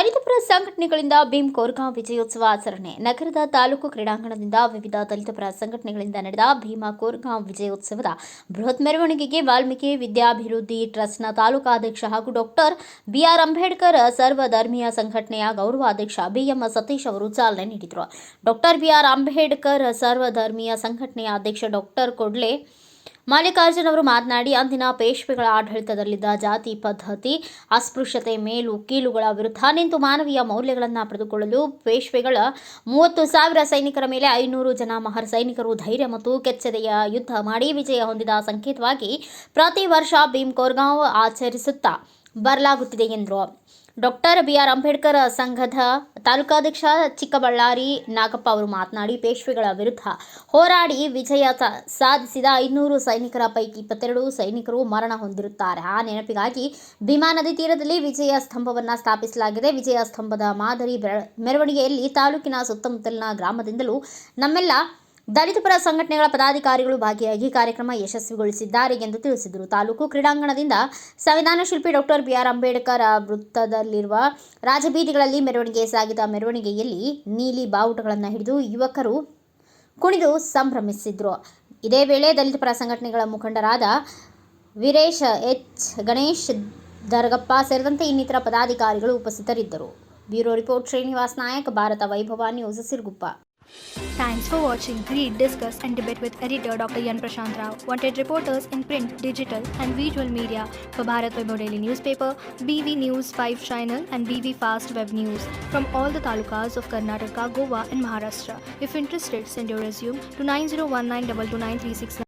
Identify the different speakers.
Speaker 1: ದಲಿತ ಪರ ಸಂಘಟನೆಗಳಿಂದ ಭೀಮ್ ಕೋರ್ಗಾಂವ್ ವಿಜಯೋತ್ಸವ ಆಚರಣೆ. ನಗರದ ತಾಲೂಕು ಕ್ರೀಡಾಂಗಣದಿಂದ ವಿವಿಧ ದಲಿತ ಪರ ಸಂಘಟನೆಗಳಿಂದ ನಡೆದ ಭೀಮಾ ಕೋರ್ಗಾಂವ್ ವಿಜಯೋತ್ಸವದ ಬೃಹತ್ ಮೆರವಣಿಗೆಗೆ ವಾಲ್ಮೀಕಿ ವಿದ್ಯಾಭಿವೃದ್ಧಿ ಟ್ರಸ್ಟ್ನ ತಾಲೂಕಾಧ್ಯಕ್ಷ ಹಾಗೂ ಡಾಕ್ಟರ್ ಬಿಆರ್ ಅಂಬೇಡ್ಕರ್ ಸರ್ವಧರ್ಮೀಯ ಸಂಘಟನೆಯ ಗೌರವಾಧ್ಯಕ್ಷ ಬಿಎಂ ಸತೀಶ್ ಅವರು ಚಾಲನೆ ನೀಡಿದರು. ಡಾಕ್ಟರ್ ಬಿಆರ್ ಅಂಬೇಡ್ಕರ್ ಸರ್ವಧರ್ಮೀಯ ಸಂಘಟನೆಯ ಅಧ್ಯಕ್ಷ ಡಾಕ್ಟರ್ ಕೊಡ್ಲೆ ಮಲ್ಲಿಕಾರ್ಜುನ್ ಅವರು ಮಾತನಾಡಿ, ಅಂದಿನ ಪೇಶ್ವೆಗಳ ಆಡಳಿತದಲ್ಲಿದ್ದ ಜಾತಿ ಪದ್ಧತಿ, ಅಸ್ಪೃಶ್ಯತೆ, ಮೇಲು ಕೀಲುಗಳ ವಿರುದ್ಧ ನಿಂತು ಮಾನವೀಯ ಮೌಲ್ಯಗಳನ್ನು ಪಡೆದುಕೊಳ್ಳಲು ಪೇಶ್ವೆಗಳ 30,000 ಸೈನಿಕರ ಮೇಲೆ 500 ಜನ ಮಹರ್ ಸೈನಿಕರು ಧೈರ್ಯ ಮತ್ತು ಕೆಚ್ಚೆದೆಯ ಯುದ್ಧ ಮಾಡಿ ವಿಜಯ ಹೊಂದಿದ ಸಂಕೇತವಾಗಿ ಪ್ರತಿ ವರ್ಷ ಭೀಮ್ ಕೋರ್ಗಾಂವ್ ಆಚರಿಸುತ್ತಾ ಬರಲಾಗುತ್ತಿದೆ ಎಂದರು. ಡಾಕ್ಟರ್ ಬಿಆರ್ ಅಂಬೇಡ್ಕರ್ ಸಂಘದ ತಾಲೂಕಾಧ್ಯಕ್ಷ ಚಿಕ್ಕಬಳ್ಳಾರಿ ನಾಗಪ್ಪ ಅವರು ಮಾತನಾಡಿ, ಪೇಶ್ವೆಗಳ ವಿರುದ್ಧ ಹೋರಾಡಿ ವಿಜಯ ಸಾಧಿಸಿದ 500 ಸೈನಿಕರ ಪೈಕಿ 22 ಸೈನಿಕರು ಮರಣ ಹೊಂದಿರುತ್ತಾರೆ. ಆ ನೆನಪಿಗಾಗಿ ಭೀಮಾ ನದಿ ತೀರದಲ್ಲಿ ವಿಜಯ ಸ್ತಂಭವನ್ನು ಸ್ಥಾಪಿಸಲಾಗಿದೆ. ವಿಜಯ ಸ್ತಂಭದ ಮಾದರಿ ಮೆರವಣಿಗೆಯಲ್ಲಿ ತಾಲೂಕಿನ ಸುತ್ತಮುತ್ತಲಿನ ಗ್ರಾಮದಿಂದಲೂ ನಮ್ಮೆಲ್ಲ ದಲಿತ ಪರ ಸಂಘಟನೆಗಳ ಪದಾಧಿಕಾರಿಗಳು ಭಾಗಿಯಾಗಿ ಕಾರ್ಯಕ್ರಮ ಯಶಸ್ವಿಗೊಳಿಸಿದ್ದಾರೆ ಎಂದು ತಿಳಿಸಿದರು. ತಾಲೂಕು ಕ್ರೀಡಾಂಗಣದಿಂದ ಸಂವಿಧಾನ ಶಿಲ್ಪಿ ಡಾಕ್ಟರ್ ಬಿಆರ್ ಅಂಬೇಡ್ಕರ್ ವೃತ್ತದಲ್ಲಿರುವ ರಾಜಬೀದಿಗಳಲ್ಲಿ ಮೆರವಣಿಗೆ ಸಾಗಿದ. ಮೆರವಣಿಗೆಯಲ್ಲಿ ನೀಲಿ ಬಾವುಟಗಳನ್ನು ಹಿಡಿದು ಯುವಕರು ಕುಣಿದು ಸಂಭ್ರಮಿಸಿದರು. ಇದೇ ವೇಳೆ ದಲಿತ ಪರ ಸಂಘಟನೆಗಳ ಮುಖಂಡರಾದ ವೀರೇಶ್ ಎಚ್, ಗಣೇಶ್ ದರ್ಗಪ್ಪ ಸೇರಿದಂತೆ ಇನ್ನಿತರ ಪದಾಧಿಕಾರಿಗಳು ಉಪಸ್ಥಿತರಿದ್ದರು. ಬ್ಯೂರೋ ರಿಪೋರ್ಟ್ ಶ್ರೀನಿವಾಸ್ ನಾಯಕ್, ಭಾರತ ವೈಭವ news, Siruguppa.
Speaker 2: Thanks for watching. Read, discuss and debate with editor Dr. Yan Prashant Rao. Wanted reporters in print, digital and visual media for Bharat Vaibhav Daily Newspaper, BV News 5 Channel and BV Fast Web News from all the talukas of Karnataka, Goa and Maharashtra. If interested, send your resume to 9019229369.